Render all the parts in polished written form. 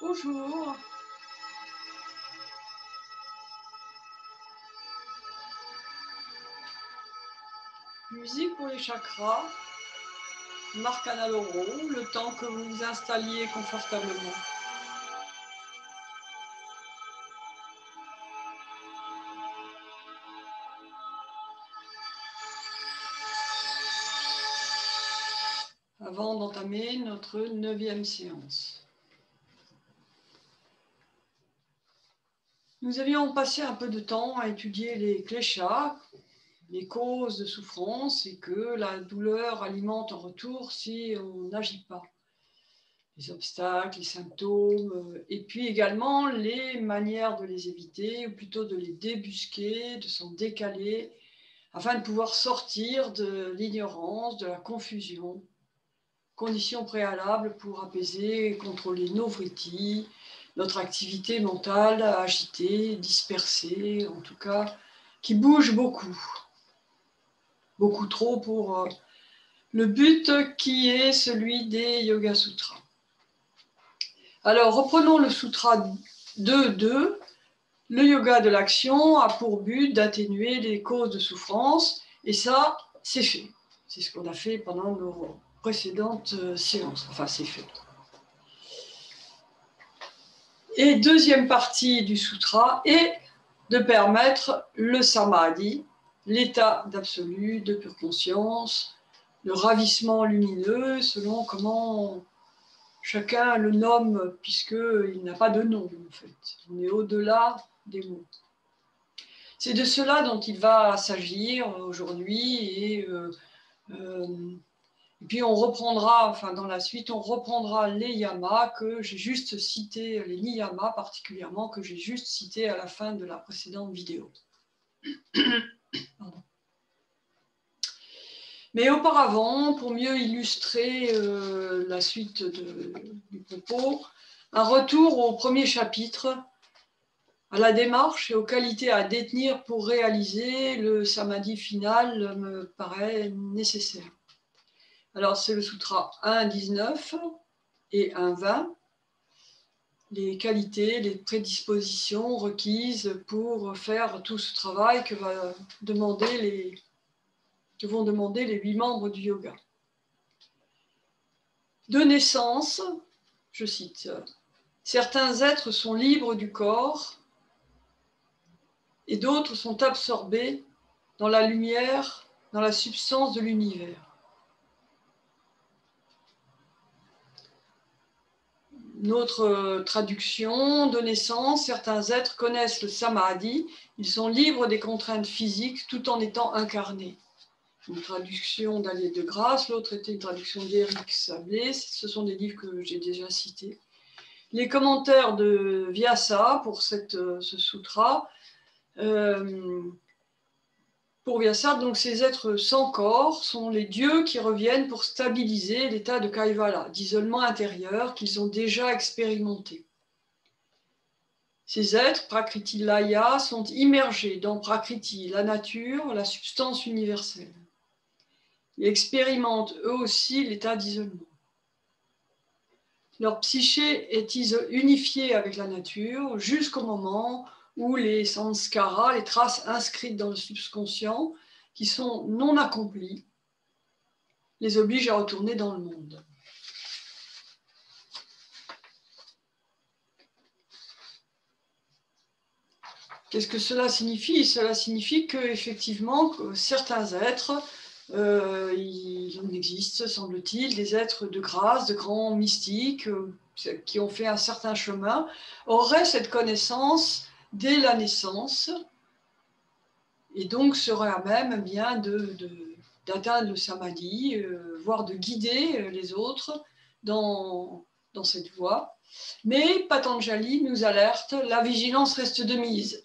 Bonjour. Musique pour les chakras. Marcana Loro, le temps que vous vous installiez confortablement. Avant d'entamer notre 9e séance. Nous avions passé un peu de temps à étudier les kleshas, les causes de souffrance et que la douleur alimente en retour si on n'agit pas. Les obstacles, les symptômes, et puis également les manières de les éviter, ou plutôt de les débusquer, de s'en décaler, afin de pouvoir sortir de l'ignorance, de la confusion. Conditions préalables pour apaiser et contrôler nos vrittis, notre activité mentale agitée, dispersée, en tout cas, qui bouge beaucoup. Beaucoup trop pour le but qui est celui des Yoga Sutras. Alors, reprenons le Sutra 2.2. Le yoga de l'action a pour but d'atténuer les causes de souffrance, et ça, c'est fait. C'est ce qu'on a fait pendant nos précédentes séances. Enfin, c'est fait. Et deuxième partie du sutra est de permettre le samadhi, l'état d'absolu, de pure conscience, le ravissement lumineux, selon comment chacun le nomme, puisqu'il n'a pas de nom, en fait. On est au-delà des mots. C'est de cela dont il va s'agir aujourd'hui, et puis on reprendra, enfin dans la suite, on reprendra les yamas que j'ai juste cités, les niyamas particulièrement, que j'ai juste cités à la fin de la précédente vidéo. Pardon. Mais auparavant, pour mieux illustrer la suite du propos, un retour au premier chapitre, à la démarche et aux qualités à détenir pour réaliser le samadhi final me paraît nécessaire. Alors c'est le sutra 1.19 et 1.20, les qualités, les prédispositions requises pour faire tout ce travail que vont demander les 8 membres du yoga. De naissance, je cite, « Certains êtres sont libres du corps et d'autres sont absorbés dans la lumière, dans la substance de l'univers. Notre traduction, de naissance, certains êtres connaissent le samadhi, ils sont libres des contraintes physiques tout en étant incarnés. » Une traduction d'Alié de Grâce, l'autre était une traduction d'Éric Sablé, ce sont des livres que j'ai déjà cités. Les commentaires de Vyasa pour ce sutra, pour Vyasa, donc ces êtres sans corps sont les dieux qui reviennent pour stabiliser l'état de Kaivala, d'isolement intérieur qu'ils ont déjà expérimenté. Ces êtres, Prakriti Laya, sont immergés dans Prakriti, la nature, la substance universelle. Ils expérimentent eux aussi l'état d'isolement. Leur psyché est unifiée avec la nature jusqu'au moment où les sanskaras, les traces inscrites dans le subconscient, qui sont non accomplies, les obligent à retourner dans le monde. Qu'est-ce que cela signifie ? Cela signifie qu'effectivement, certains êtres, il en existe, semble-t-il, des êtres de grâce, de grands mystiques, qui ont fait un certain chemin, auraient cette connaissance dès la naissance, et donc seraient à même bien d'atteindre le samadhi, voire de guider les autres dans cette voie. Mais Patanjali nous alerte, la vigilance reste de mise.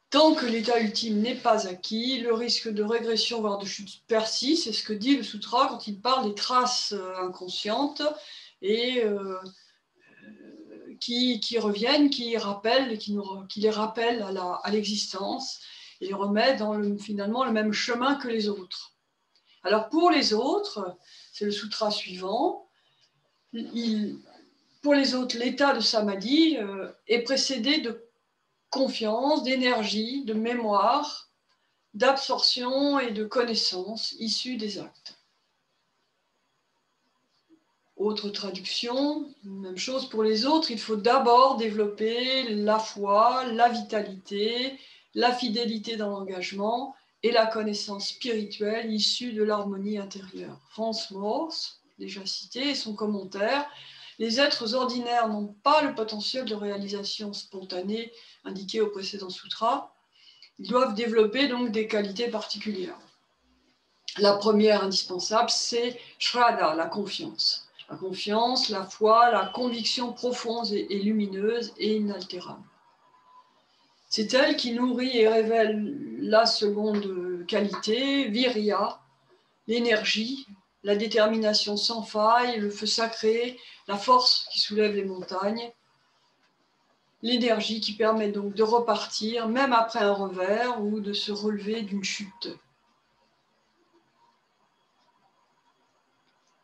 Tant que l'état ultime n'est pas acquis, le risque de régression, voire de chute persiste. C'est ce que dit le sutra quand il parle des traces inconscientes et qui reviennent, qui les rappellent à l'existence et les remet dans finalement le même chemin que les autres. Alors pour les autres, c'est le sutra suivant, Pour les autres, l'état de samadhi est précédé de confiance, d'énergie, de mémoire, d'absorption et de connaissance issues des actes. Autre traduction, même chose pour les autres, il faut d'abord développer la foi, la vitalité, la fidélité dans l'engagement et la connaissance spirituelle issue de l'harmonie intérieure. Franz Morse, déjà cité, et son commentaire, les êtres ordinaires n'ont pas le potentiel de réalisation spontanée indiqué au précédent sutra, ils doivent développer donc des qualités particulières. La première indispensable, c'est Shraddha, la confiance. La confiance, la foi, la conviction profonde et lumineuse et inaltérable. C'est elle qui nourrit et révèle la seconde qualité, Virya, l'énergie, la détermination sans faille, le feu sacré, la force qui soulève les montagnes, l'énergie qui permet donc de repartir, même après un revers, ou de se relever d'une chute.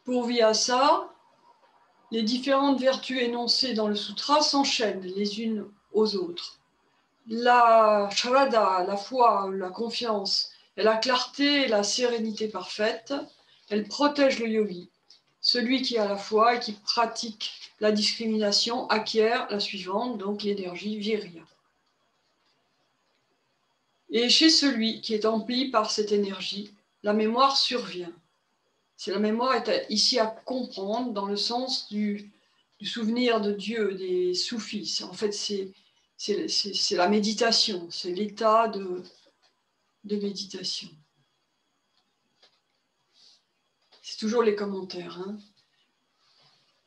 Pour Vyasa, les différentes vertus énoncées dans le sutra s'enchaînent les unes aux autres. La Shraddha, la foi, la confiance, et la clarté et la sérénité parfaite, elle protège le yogi. Celui qui a la foi et qui pratique la discrimination acquiert la suivante, donc l'énergie virya. Et chez celui qui est empli par cette énergie, la mémoire survient. C'est la mémoire est ici à comprendre dans le sens du souvenir de Dieu, des soufis. En fait, c'est la méditation, c'est l'état de méditation. C'est toujours les commentaires. Hein.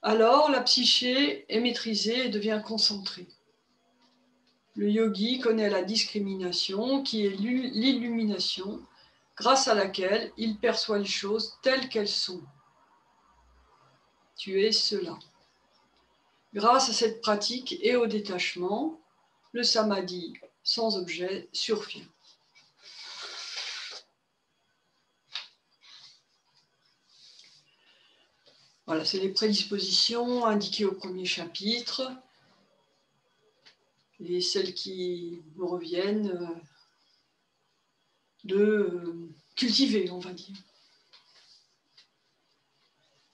Alors, la psyché est maîtrisée et devient concentrée. Le yogi connaît la discrimination, qui est l'illumination, grâce à laquelle il perçoit les choses telles qu'elles sont. Tu es cela. Grâce à cette pratique et au détachement, le samadhi sans objet survient. Voilà, c'est les prédispositions indiquées au premier chapitre et celles qui me reviennent de cultiver, on va dire.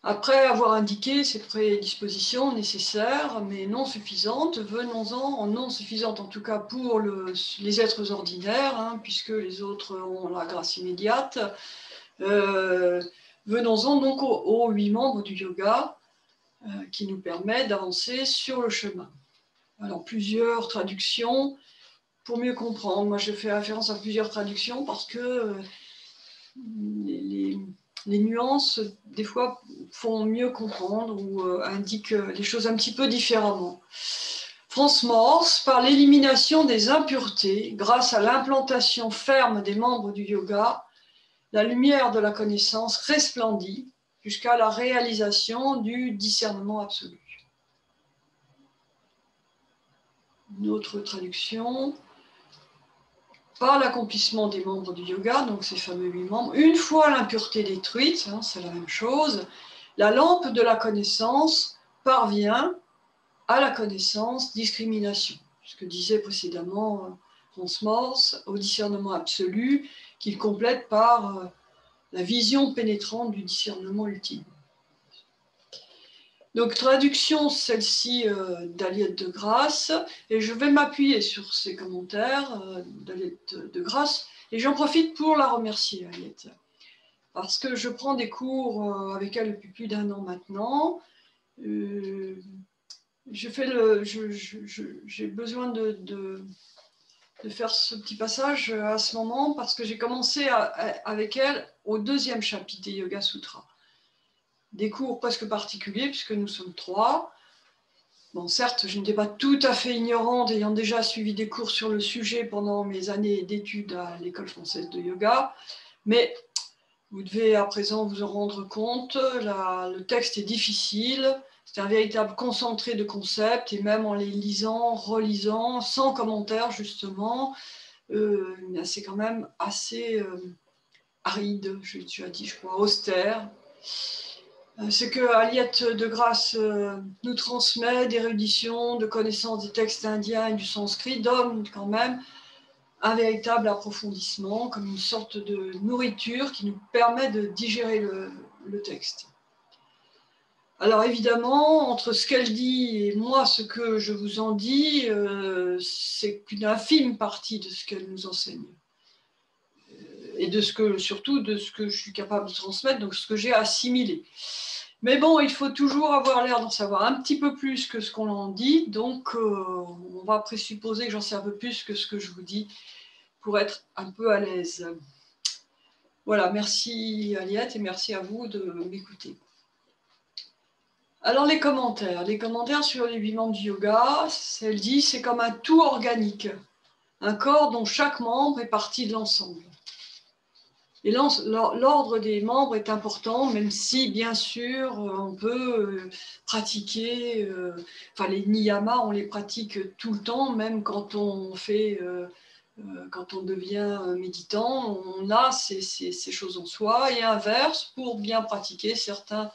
Après avoir indiqué ces prédispositions nécessaires, mais non suffisantes, venons-en, non suffisantes en tout cas pour les êtres ordinaires, hein, puisque les autres ont la grâce immédiate, venons-en donc aux 8 membres du yoga qui nous permettent d'avancer sur le chemin. Alors plusieurs traductions pour mieux comprendre. Moi je fais référence à plusieurs traductions parce que les nuances, des fois, font mieux comprendre ou indiquent les choses un petit peu différemment. Franz Morse, par l'élimination des impuretés, grâce à l'implantation ferme des membres du yoga, la lumière de la connaissance resplendit jusqu'à la réalisation du discernement absolu. Une autre traduction. Par l'accomplissement des membres du yoga, donc ces fameux 8 membres, une fois l'impureté détruite, hein, c'est la même chose, la lampe de la connaissance parvient à la connaissance discrimination, ce que disait précédemment Franz Morse, au discernement absolu, qu'il complète par la vision pénétrante du discernement ultime. Donc, traduction, celle-ci d'Aliette de Grasse, et je vais m'appuyer sur ces commentaires d'Aliette de Grasse, et j'en profite pour la remercier, Aliette, parce que je prends des cours avec elle depuis plus d'1 an maintenant. J'ai besoin de faire ce petit passage à ce moment, parce que j'ai commencé avec elle au 2e chapitre des Yoga Sutras. Des cours presque particuliers, puisque nous sommes 3. Bon, certes, je n'étais pas tout à fait ignorante, ayant déjà suivi des cours sur le sujet pendant mes années d'études à l'École française de yoga, mais vous devez à présent vous en rendre compte, le texte est difficile, c'est un véritable concentré de concepts, et même en les lisant, relisant, sans commentaire justement, c'est quand même assez aride, je l'ai déjà dit, je crois, austère. Ce que Aliette de Grasse nous transmet d'érudition, de connaissance des textes indiens et du sanskrit donne quand même un véritable approfondissement, comme une sorte de nourriture qui nous permet de digérer le texte. Alors évidemment, entre ce qu'elle dit et moi, ce que je vous en dis, c'est qu'une infime partie de ce qu'elle nous enseigne. Et de ce que, surtout de ce que je suis capable de transmettre, donc ce que j'ai assimilé. Mais bon, il faut toujours avoir l'air d'en savoir un petit peu plus que ce qu'on en dit, donc on va présupposer que j'en sais un peu plus que ce que je vous dis pour être un peu à l'aise. Voilà, merci Aliette et merci à vous de m'écouter. Alors les commentaires sur les 8 membres du yoga, elle dit c'est comme un tout organique, un corps dont chaque membre est partie de l'ensemble. Et l'ordre des membres est important, même si, bien sûr, on peut pratiquer, enfin les niyamas, on les pratique tout le temps, même quand on fait, quand on devient méditant, on a ces choses en soi, et inverse, pour bien pratiquer certains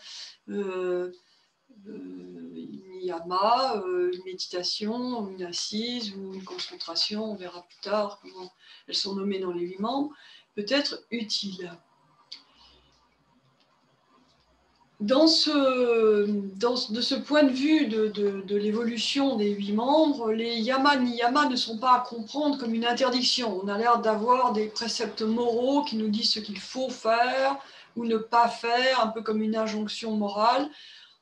niyamas, une méditation, une assise ou une concentration, on verra plus tard comment elles sont nommées dans les 8 membres, peut être utile. De ce point de vue de l'évolution des 8 membres, les yamas niyamas ne sont pas à comprendre comme une interdiction. On a l'air d'avoir des préceptes moraux qui nous disent ce qu'il faut faire ou ne pas faire, un peu comme une injonction morale.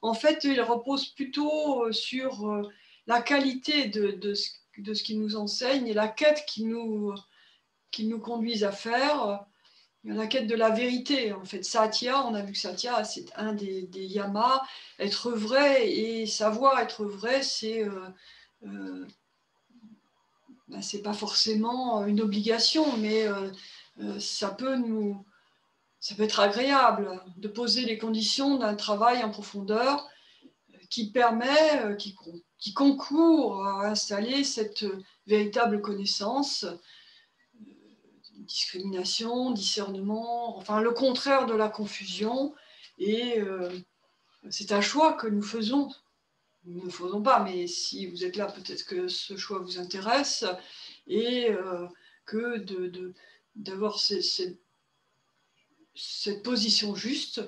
En fait, ils reposent plutôt sur la qualité de ce qu'ils nous enseignent et la quête qu'ils nous conduisent à faire. La quête de la vérité, en fait. Satya, on a vu que Satya, c'est un des yamas. Être vrai et savoir être vrai, c'est pas forcément une obligation, mais ça peut être agréable de poser les conditions d'un travail en profondeur qui permet, qui concourt à installer cette véritable connaissance. Discrimination, discernement, enfin le contraire de la confusion, et c'est un choix que nous faisons. Nous ne faisons pas, mais si vous êtes là, peut-être que ce choix vous intéresse, et que d'avoir cette position juste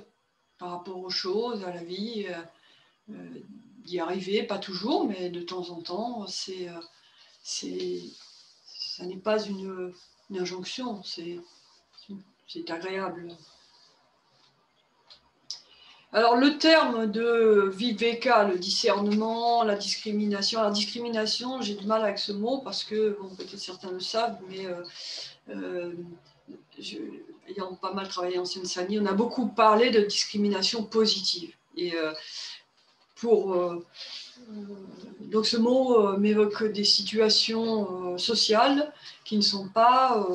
par rapport aux choses, à la vie, d'y arriver, pas toujours, mais de temps en temps, ça n'est pas une injonction, c'est agréable. Alors le terme de viveka, le discernement, la discrimination. Alors discrimination, j'ai du mal avec ce mot parce que, bon, peut-être certains le savent, mais ayant pas mal travaillé en Seine-Saint-Denis, on a beaucoup parlé de discrimination positive. Et donc ce mot m'évoque des situations sociales qui ne sont pas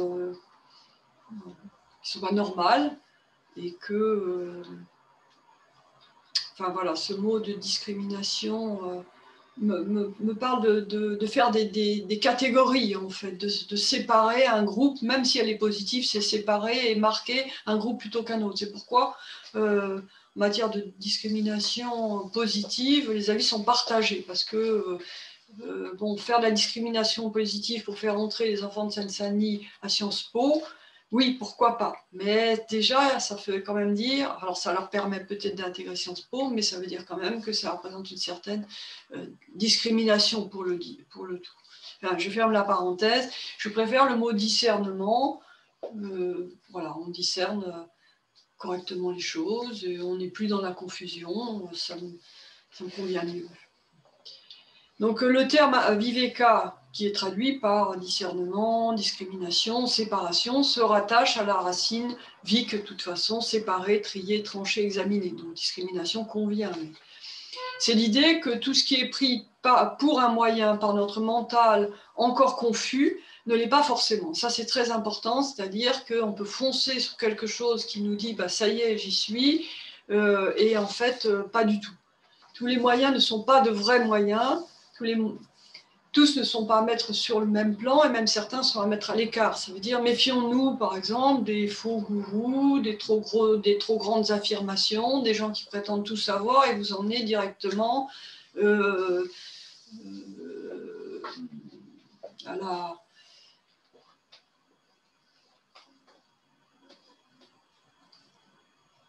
normales et que enfin voilà, ce mot de discrimination me parle de faire des catégories en fait, de séparer un groupe, même si elle est positive, c'est séparer et marquer un groupe plutôt qu'un autre. C'est pourquoi en matière de discrimination positive, les avis sont partagés parce que bon, faire de la discrimination positive pour faire entrer les enfants de Seine-Saint-Denis à Sciences Po, oui, pourquoi pas. Mais déjà, ça fait quand même dire, alors ça leur permet peut-être d'intégrer Sciences Po, mais ça veut dire quand même que ça représente une certaine discrimination pour le tout. Enfin, je ferme la parenthèse. Je préfère le mot discernement. Voilà, on discerne correctement les choses, et on n'est plus dans la confusion, ça me convient mieux. Donc le terme viveka, qui est traduit par discernement, discrimination, séparation, se rattache à la racine vik, de toute façon, séparer, trier, trancher, examiner. Donc discrimination convient. C'est l'idée que tout ce qui est pris pour un moyen par notre mental encore confus ne l'est pas forcément. Ça, c'est très important, c'est-à-dire qu'on peut foncer sur quelque chose qui nous dit bah, « ça y est, j'y suis », et en fait, pas du tout. Tous les moyens ne sont pas de vrais moyens. tous ne sont pas à mettre sur le même plan et même certains sont à mettre à l'écart. Ça veut dire méfions-nous par exemple des faux gourous, des trop grandes affirmations, des gens qui prétendent tout savoir et vous emmener directement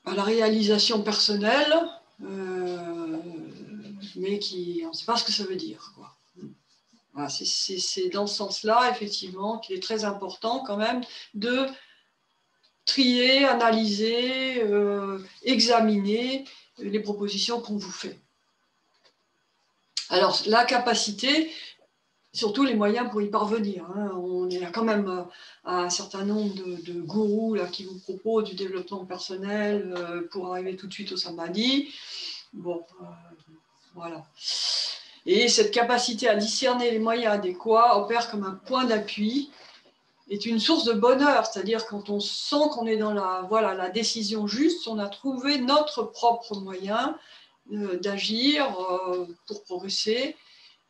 à la réalisation personnelle, mais on ne sait pas ce que ça veut dire, quoi. Voilà, c'est dans ce sens-là, effectivement, qu'il est très important quand même de trier, analyser, examiner les propositions qu'on vous fait. Alors, la capacité, surtout les moyens pour y parvenir. Hein. On est quand même un certain nombre de gourous là, qui vous proposent du développement personnel pour arriver tout de suite au samadhi. Bon, voilà. Et cette capacité à discerner les moyens adéquats opère comme un point d'appui, est une source de bonheur, c'est-à-dire quand on sent qu'on est dans la décision juste, on a trouvé notre propre moyen d'agir pour progresser,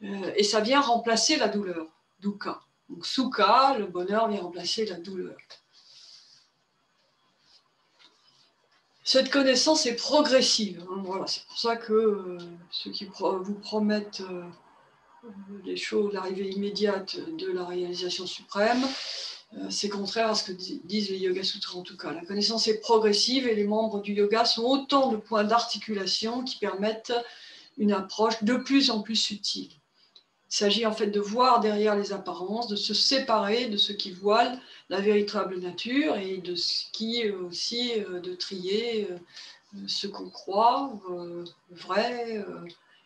et ça vient remplacer la douleur, dukkha. Donc sukha, le bonheur, vient remplacer la douleur. Cette connaissance est progressive. Hein, voilà, c'est pour ça que ceux qui vous promettent les choses, l'arrivée immédiate de la réalisation suprême, c'est contraire à ce que disent les Yoga Sutras en tout cas. La connaissance est progressive et les membres du yoga sont autant de points d'articulation qui permettent une approche de plus en plus subtile. Il s'agit en fait de voir derrière les apparences, de se séparer de ce qui voile la véritable nature et de ce qui est aussi de trier ce qu'on croit vrai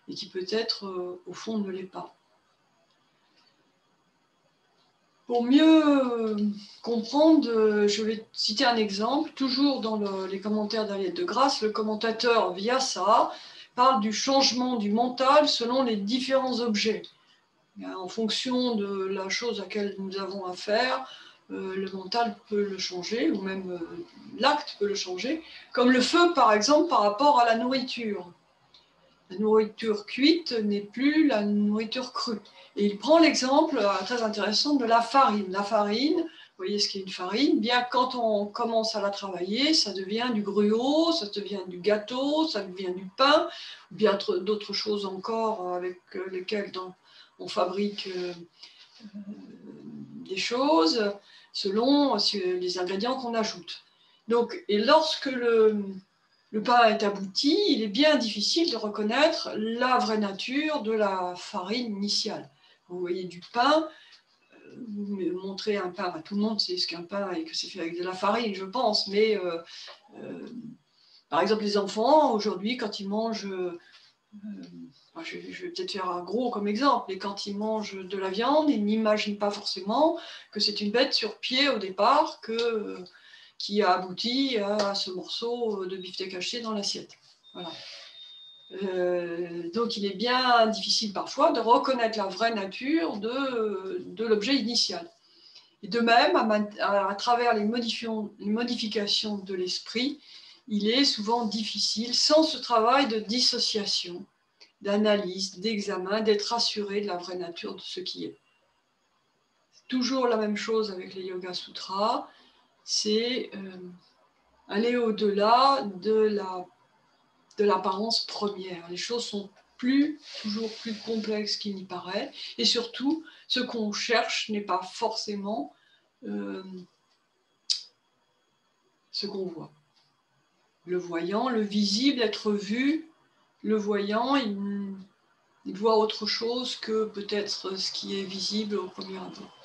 et qui peut-être au fond ne l'est pas. Pour mieux comprendre, je vais citer un exemple, toujours dans les commentaires d'Ariette de Grâce, le commentateur Vyasa parle du changement du mental selon les différents objets. En fonction de la chose à laquelle nous avons affaire, le mental peut le changer, ou même l'acte peut le changer, comme le feu par exemple par rapport à la nourriture. La nourriture cuite n'est plus la nourriture crue. Et il prend l'exemple très intéressant de la farine. La farine, vous voyez ce qu'est une farine, bien quand on commence à la travailler, ça devient du gruau, ça devient du gâteau, ça devient du pain, ou bien d'autres choses encore avec lesquelles on fabrique des choses selon les ingrédients qu'on ajoute. Donc, et lorsque le pain est abouti, il est bien difficile de reconnaître la vraie nature de la farine initiale. Vous voyez du pain, vous montrez un pain, tout le monde sait ce qu'un pain et que c'est fait avec de la farine, je pense, mais par exemple les enfants, aujourd'hui, quand ils mangent, je vais peut-être faire un gros comme exemple, mais quand ils mangent de la viande, ils n'imaginent pas forcément que c'est une bête sur pied au départ, qui a abouti à ce morceau de beefsteak haché dans l'assiette. Voilà. Donc il est bien difficile parfois de reconnaître la vraie nature de l'objet initial. Et de même, à travers les modifications de l'esprit, il est souvent difficile, sans ce travail de dissociation, d'analyse, d'examen, d'être assuré de la vraie nature de ce qui est. C'est toujours la même chose avec les Yoga Sutras, c'est aller au-delà de l'apparence première. Les choses sont toujours plus complexes qu'il n'y paraît, et surtout, ce qu'on cherche n'est pas forcément ce qu'on voit. Le voyant, le visible, être vu, le voyant, il voit autre chose que peut-être ce qui est visible au premier abord.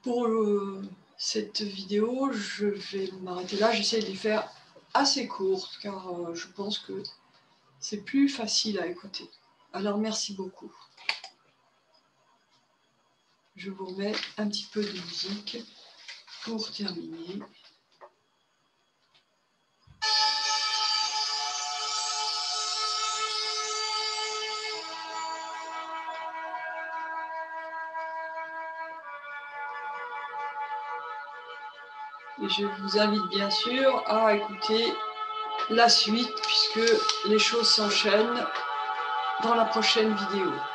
Pour cette vidéo, je vais m'arrêter là. J'essaie de les faire assez courtes car je pense que c'est plus facile à écouter. Alors merci beaucoup. Je vous remets un petit peu de musique pour terminer. Et je vous invite bien sûr à écouter la suite puisque les choses s'enchaînent dans la prochaine vidéo.